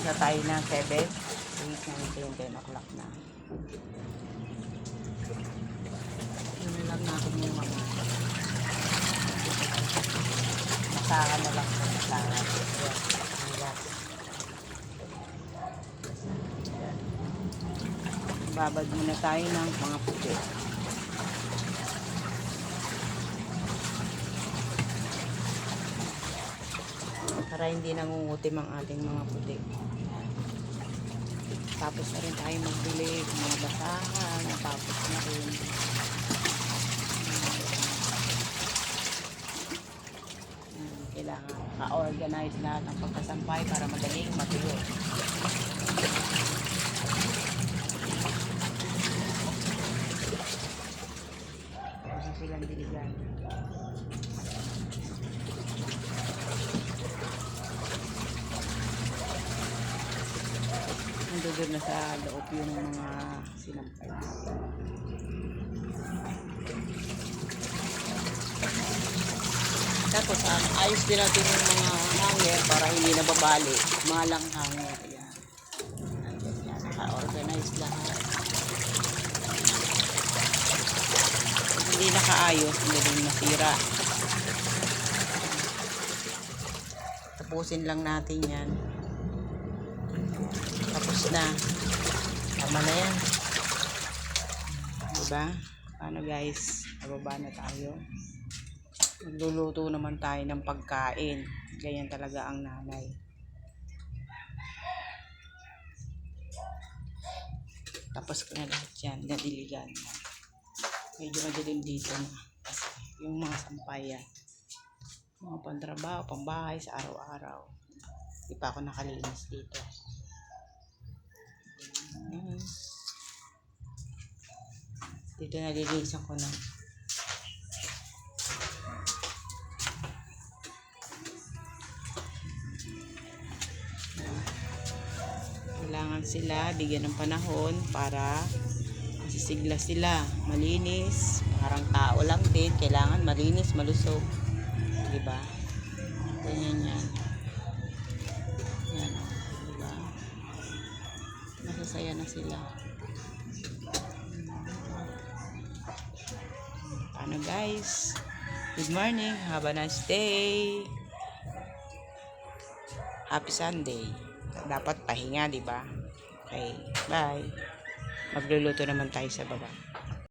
na tayo ng 7, 8, 9, 10 o'clock na. Yun lang natin yung mga masakan na lang sa masakan. Babad muna tayo ng mga puti. Para hindi nangungutim ang ating mga puti. Tapos na rin tayo magbili ng mga basahan. Tapos na rin. Kailangan ka-organize lahat ng pagkasampay para madaling matuyo. Tapos silang diligan. Nandun na sa loob yung mga sinampay natin. Tapos ayos din natin yung mga hanger para hindi nababali. Mga lang hanger. Ayan. Ayan. Naka-organize lahat. Hindi nakaayos, hindi din masira. Tapusin lang natin yan. Tapos na. Tama na yan. Diba? Paano guys? Nababa na tayo. Magluluto naman tayo ng pagkain. Ganyan talaga ang nanay. Tapos ko na lahat yan. Nadiligan. Medyo madilim dito na. Kasi yung mga sampayan. Mga pantrabaho, pambahay sa araw-araw. Hindi pa ako nakalinis dito. Dito nalilisan ko na. Kailangan sila bigyan ng panahon para masisigla sila, malinis, parang tao lang din, kailangan malinis, malusog, diba? Ganyan yan. Yan, diba? Masasaya na sila. Paano guys? Good morning, have a nice day. Happy Sunday. Dapat pahinga, di ba? Okay, bye. Magluluto naman tayo sa baba.